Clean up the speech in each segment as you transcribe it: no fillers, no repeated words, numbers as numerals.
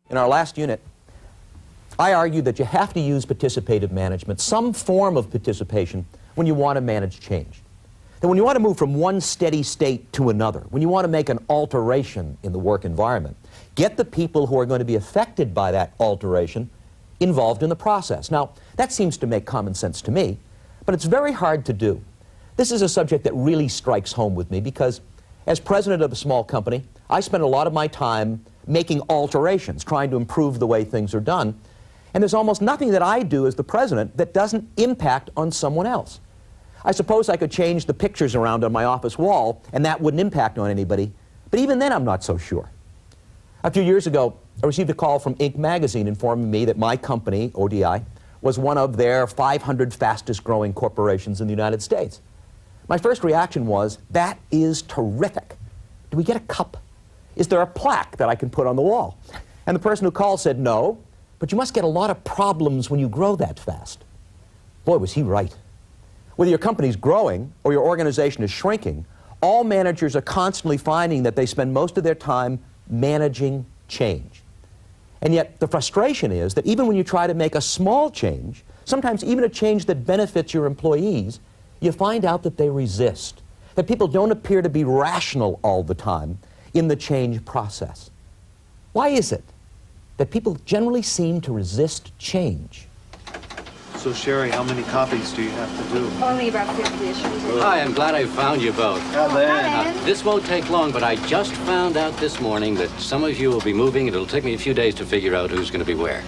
In our last unit, I argued that you have to use participative management, some form of participation, when you want to manage change. That when you want to move from one steady state to another, when you want to make an alteration in the work environment, get the people who are going to be affected by that alteration involved in the process. Now, that seems to make common sense to me, but it's very hard to do. This is a subject that really strikes home with me because as president of a small company, I spend a lot of my time making alterations, trying to improve the way things are done. And there's almost nothing that I do as the president that doesn't impact on someone else. I suppose I could change the pictures around on my office wall and that wouldn't impact on anybody, but even then I'm not so sure. A few years ago, I received a call from Inc. magazine informing me that my company, ODI, was one of their 500 fastest growing corporations in the United States. My first reaction was, that is terrific. Do we get a cup? Is there a plaque that I can put on the wall? And the person who called said, no, but you must get a lot of problems when you grow that fast. Boy, was he right. Whether your company's growing or your organization is shrinking, all managers are constantly finding that they spend most of their time managing change. And yet the frustration is that even when you try to make a small change, sometimes even a change that benefits your employees, you find out that they resist, that people don't appear to be rational all the time in the change process. Why is it that people generally seem to resist change? So, Sherry, how many copies do you have to do? Only about 50-ish. Hi, I'm glad I found you both. This won't take long, but I just found out this morning that some of you will be moving, and it'll take me a few days to figure out who's going to be where.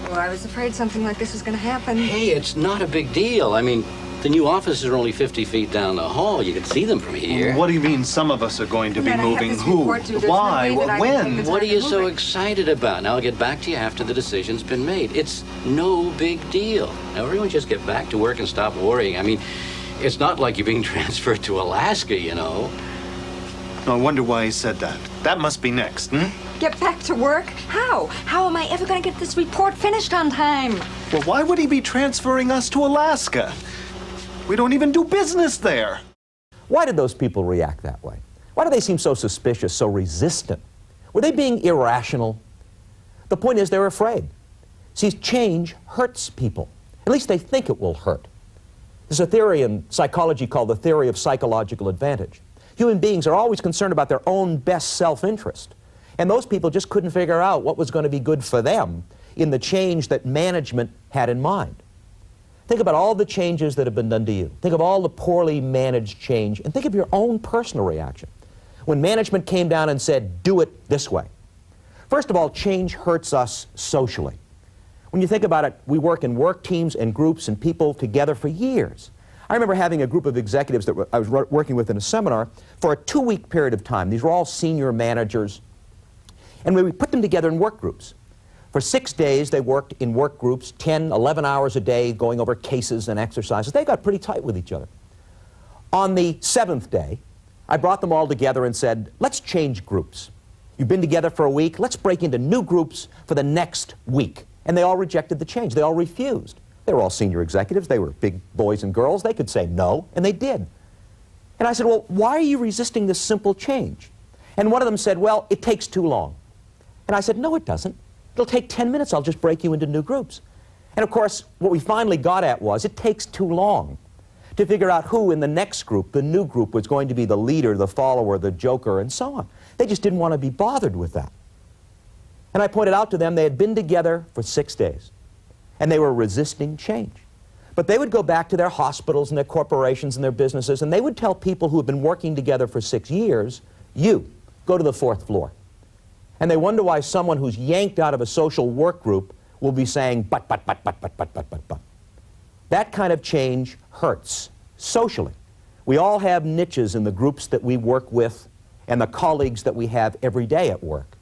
Well, I was afraid something like this was going to happen. Hey, it's not a big deal. I mean, the new offices are only 50 feet down the hall. You can see them from here. What do you mean some of us are going to be moving? Who? Why? When? What are you so excited about? Now, I'll get back to you after the decision's been made. It's no big deal. Now, everyone just get back to work and stop worrying. I mean, it's not like you're being transferred to Alaska, you know. I wonder why he said that. That must be next, Get back to work? How? How am I ever going to get this report finished on time? Well, why would he be transferring us to Alaska? We don't even do business there. Why did those people react that way? Why do they seem so suspicious, so resistant? Were they being irrational? The point is they're afraid. See, change hurts people. At least they think it will hurt. There's a theory in psychology called the theory of psychological advantage. Human beings are always concerned about their own best self-interest. And those people just couldn't figure out what was going to be good for them in the change that management had in mind. Think about all the changes that have been done to you. Think of all the poorly managed change, and think of your own personal reaction. When management came down and said, do it this way. First of all, change hurts us socially. When you think about it, we work in work teams and groups and people together for years. I remember having a group of executives that I was working with in a seminar for a 2-week period of time. These were all senior managers. And we put them together in work groups. For 6 days, they worked in work groups, 10, 11 hours a day, going over cases and exercises. They got pretty tight with each other. On the 7th day, I brought them all together and said, let's change groups. You've been together for a week. Let's break into new groups for the next week. And they all rejected the change. They all refused. They were all senior executives. They were big boys and girls. They could say no, and they did. And I said, well, why are you resisting this simple change? And one of them said, well, it takes too long. And I said, no, it doesn't. It'll take 10 minutes. I'll just break you into new groups. And of course, what we finally got at was it takes too long to figure out who in the next group, the new group, was going to be the leader, the follower, the joker, and so on. They just didn't want to be bothered with that. And I pointed out to them they had been together for 6 days, and they were resisting change. But they would go back to their hospitals and their corporations and their businesses, and they would tell people who had been working together for 6 years, you, go to the 4th floor. And they wonder why someone who's yanked out of a social work group will be saying, but. That kind of change hurts socially. We all have niches in the groups that we work with and the colleagues that we have every day at work.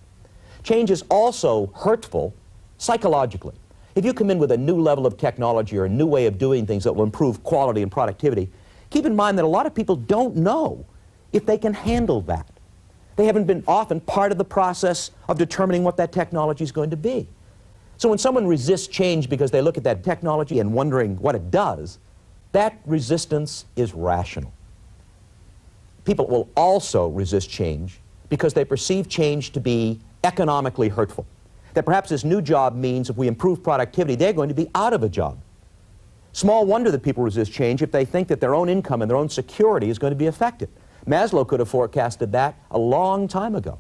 Change is also hurtful psychologically. If you come in with a new level of technology or a new way of doing things that will improve quality and productivity, keep in mind that a lot of people don't know if they can handle that. They haven't been often part of the process of determining what that technology is going to be. So when someone resists change because they look at that technology and wondering what it does, that resistance is rational. People will also resist change because they perceive change to be economically hurtful. That perhaps this new job means if we improve productivity, they're going to be out of a job. Small wonder that people resist change if they think that their own income and their own security is going to be affected. Maslow could have forecasted that a long time ago.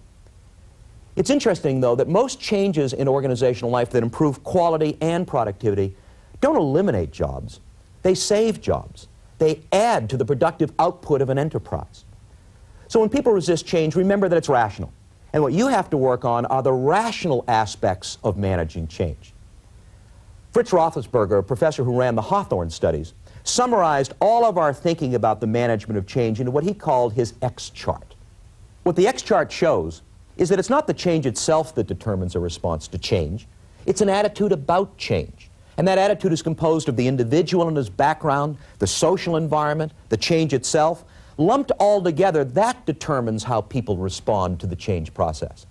It's interesting, though, that most changes in organizational life that improve quality and productivity don't eliminate jobs. They save jobs. They add to the productive output of an enterprise. So when people resist change, remember that it's rational. And what you have to work on are the rational aspects of managing change. Fritz Roethlisberger, a professor who ran the Hawthorne studies, summarized all of our thinking about the management of change into what he called his X chart. What the X chart shows is that it's not the change itself that determines a response to change. It's an attitude about change. And that attitude is composed of the individual and his background, the social environment, the change itself. Lumped all together, that determines how people respond to the change process.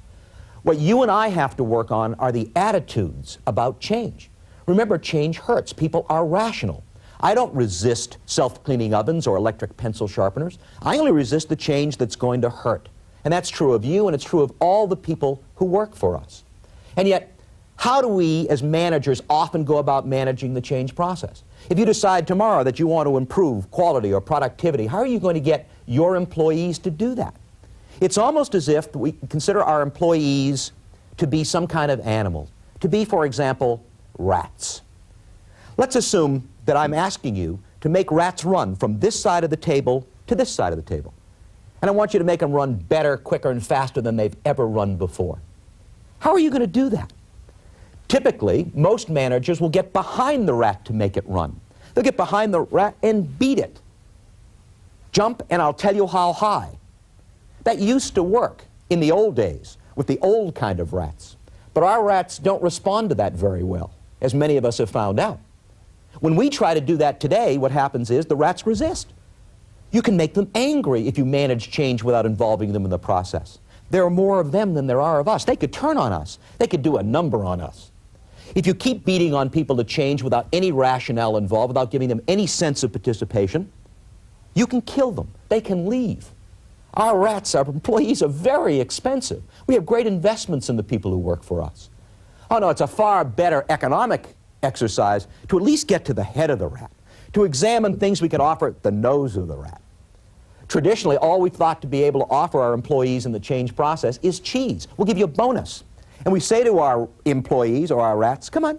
What you and I have to work on are the attitudes about change. Remember, change hurts. People are rational. I don't resist self-cleaning ovens or electric pencil sharpeners. I only resist the change that's going to hurt. And that's true of you, and it's true of all the people who work for us. And yet, how do we, as managers, often go about managing the change process? If you decide tomorrow that you want to improve quality or productivity, how are you going to get your employees to do that? It's almost as if we consider our employees to be some kind of animal, to be, for example, rats. Let's assume that I'm asking you to make rats run from this side of the table to this side of the table. And I want you to make them run better, quicker, and faster than they've ever run before. How are you going to do that? Typically, most managers will get behind the rat to make it run. They'll get behind the rat and beat it. Jump and I'll tell you how high. That used to work in the old days with the old kind of rats. But our rats don't respond to that very well, as many of us have found out. When we try to do that today, what happens is the rats resist. You can make them angry if you manage change without involving them in the process. There are more of them than there are of us. They could turn on us. They could do a number on us. If you keep beating on people to change without any rationale involved, without giving them any sense of participation, you can kill them. They can leave. Our rats, our employees, are very expensive. We have great investments in the people who work for us. Oh no, it's a far better economic exercise to at least get to the head of the rat, to examine things we can offer at the nose of the rat. Traditionally, all we've thought to be able to offer our employees in the change process is cheese. We'll give you a bonus. And we say to our employees or our rats, come on,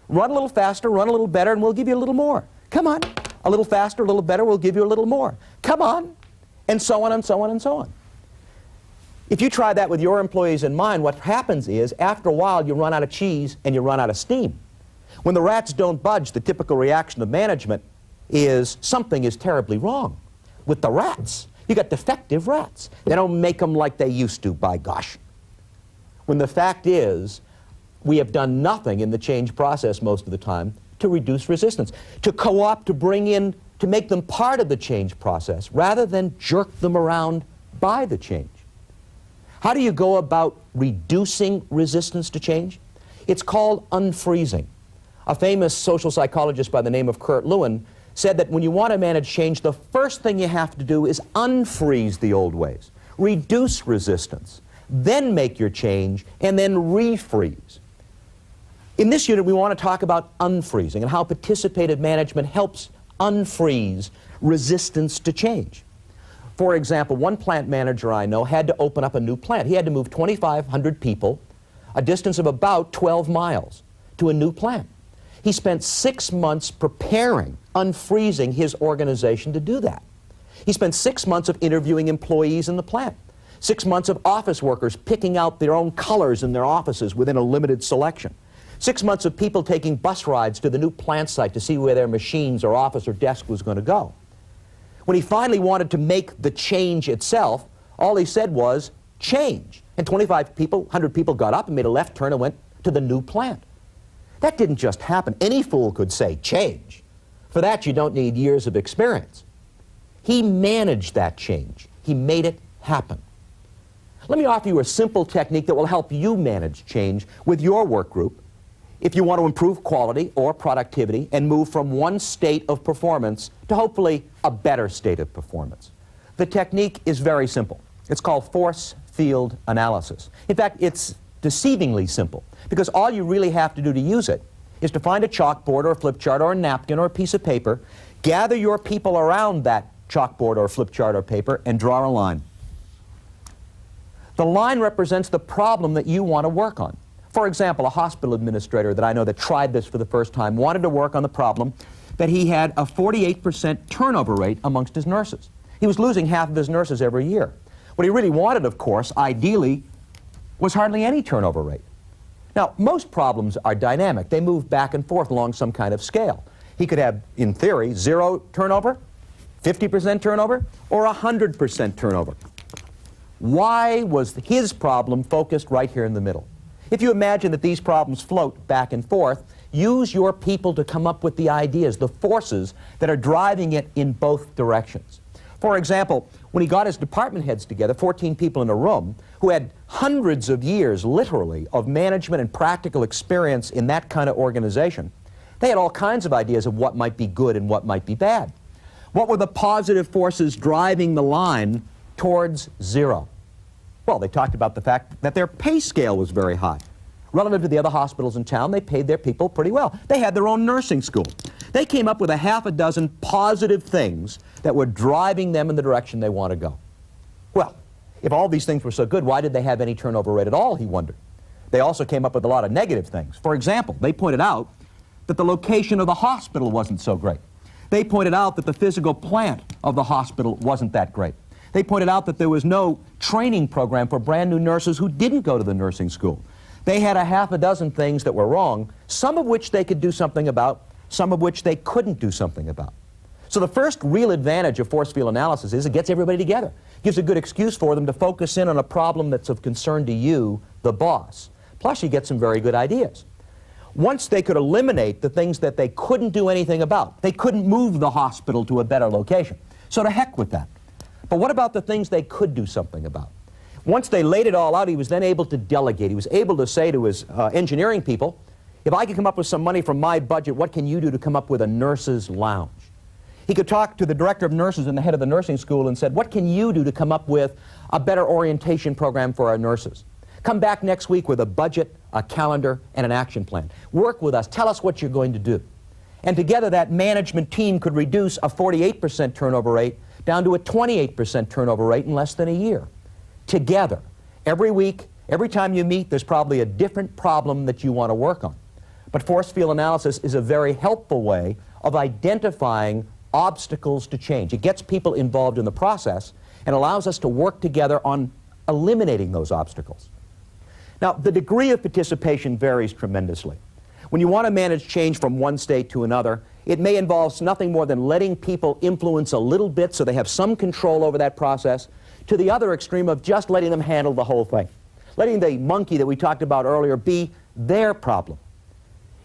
run a little faster, run a little better, and we'll give you a little more. Come on, a little faster, a little better, we'll give you a little more. Come on, and so on and so on and so on. If you try that with your employees in mind, what happens is, after a while, you run out of cheese and you run out of steam. When the rats don't budge, the typical reaction of management is something is terribly wrong with the rats. You got defective rats. They don't make them like they used to, by gosh. When the fact is, we have done nothing in the change process most of the time to reduce resistance, to co-opt, to bring in, to make them part of the change process, rather than jerk them around by the change. How do you go about reducing resistance to change? It's called unfreezing. A famous social psychologist by the name of Kurt Lewin said that when you want to manage change, the first thing you have to do is unfreeze the old ways, reduce resistance, then make your change, and then refreeze. In this unit, we want to talk about unfreezing and how participative management helps unfreeze resistance to change. For example, one plant manager I know had to open up a new plant. He had to move 2,500 people a distance of about 12 miles to a new plant. He spent 6 months preparing, unfreezing his organization to do that. He spent 6 months of interviewing employees in the plant, 6 months of office workers picking out their own colors in their offices within a limited selection, 6 months of people taking bus rides to the new plant site to see where their machines or office or desk was going to go. When he finally wanted to make the change itself, all he said was, change. And 100 people got up and made a left turn and went to the new plant. That didn't just happen. Any fool could say, change. For that, you don't need years of experience. He managed that change. He made it happen. Let me offer you a simple technique that will help you manage change with your work group if you want to improve quality or productivity and move from one state of performance to hopefully a better state of performance. The technique is very simple. It's called force field analysis. In fact, it's deceivingly simple, because all you really have to do to use it is to find a chalkboard or a flip chart or a napkin or a piece of paper, gather your people around that chalkboard or flip chart or paper, and draw a line. The line represents the problem that you want to work on. For example, a hospital administrator that I know that tried this for the first time wanted to work on the problem that he had a 48% turnover rate amongst his nurses. He was losing half of his nurses every year. What he really wanted, of course, ideally, was hardly any turnover rate. Now, most problems are dynamic. They move back and forth along some kind of scale. He could have, in theory, 0 turnover, 50% turnover, or 100% turnover. Why was his problem focused right here in the middle? If you imagine that these problems float back and forth, use your people to come up with the ideas, the forces that are driving it in both directions. For example, when he got his department heads together, 14 people in a room, who had hundreds of years, literally, of management and practical experience in that kind of organization, they had all kinds of ideas of what might be good and what might be bad. What were the positive forces driving the line towards 0? Well, they talked about the fact that their pay scale was very high. Relative to the other hospitals in town, they paid their people pretty well. They had their own nursing school. They came up with a half a dozen positive things that were driving them in the direction they want to go. Well, if all these things were so good, why did they have any turnover rate at all, he wondered. They also came up with a lot of negative things. For example, they pointed out that the location of the hospital wasn't so great. They pointed out that the physical plant of the hospital wasn't that great. They pointed out that there was no training program for brand new nurses who didn't go to the nursing school. They had a half a dozen things that were wrong, some of which they could do something about, some of which they couldn't do something about. So the first real advantage of force field analysis is it gets everybody together. It gives a good excuse for them to focus in on a problem that's of concern to you, the boss. Plus you get some very good ideas. Once they could eliminate the things that they couldn't do anything about, they couldn't move the hospital to a better location. So to heck with that. But what about the things they could do something about? Once they laid it all out, he was then able to delegate. He was able to say to his engineering people, if I could come up with some money from my budget, what can you do to come up with a nurse's lounge? He could talk to the director of nurses and the head of the nursing school and said, what can you do to come up with a better orientation program for our nurses? Come back next week with a budget, a calendar, and an action plan. Work with us. Tell us what you're going to do. And together that management team could reduce a 48% turnover rate down to a 28% turnover rate in less than a year. Together, every week, every time you meet, there's probably a different problem that you want to work on. But force field analysis is a very helpful way of identifying obstacles to change. It gets people involved in the process and allows us to work together on eliminating those obstacles. Now, the degree of participation varies tremendously. When you want to manage change from one state to another, it may involve nothing more than letting people influence a little bit so they have some control over that process, to the other extreme of just letting them handle the whole thing. Letting the monkey that we talked about earlier be their problem.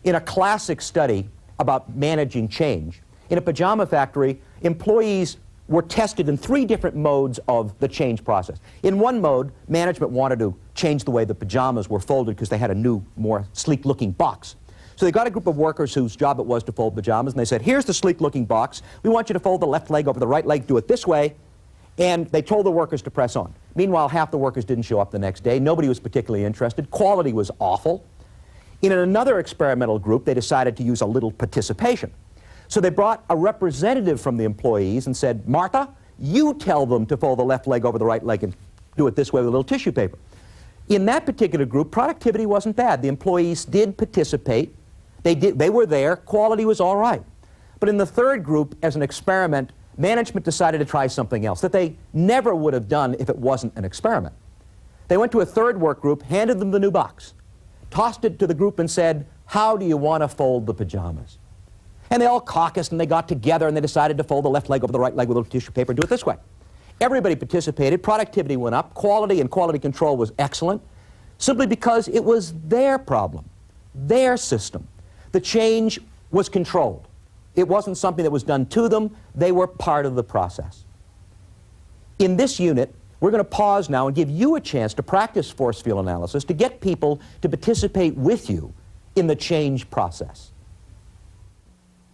In a classic study about managing change, in a pajama factory, employees were tested in 3 different modes of the change process. In one mode, management wanted to change the way the pajamas were folded because they had a new, more sleek-looking box. So they got a group of workers whose job it was to fold pajamas, and they said, here's the sleek-looking box. We want you to fold the left leg over the right leg, do it this way. And they told the workers to press on. Meanwhile, half the workers didn't show up the next day. Nobody was particularly interested. Quality was awful. In another experimental group, they decided to use a little participation. So they brought a representative from the employees and said, Martha, you tell them to fold the left leg over the right leg and do it this way with a little tissue paper. In that particular group, productivity wasn't bad. The employees did participate. They were there. Quality was all right. But in the third group, as an experiment, management decided to try something else that they never would have done if it wasn't an experiment. They went to a third work group, handed them the new box, tossed it to the group and said, how do you want to fold the pajamas? And they all caucused and they got together and they decided to fold the left leg over the right leg with a little tissue paper and do it this way. Everybody participated, productivity went up, quality and quality control was excellent, simply because it was their problem, their system. The change was controlled. It wasn't something that was done to them. They were part of the process. In this unit, we're going to pause now and give you a chance to practice force field analysis to get people to participate with you in the change process.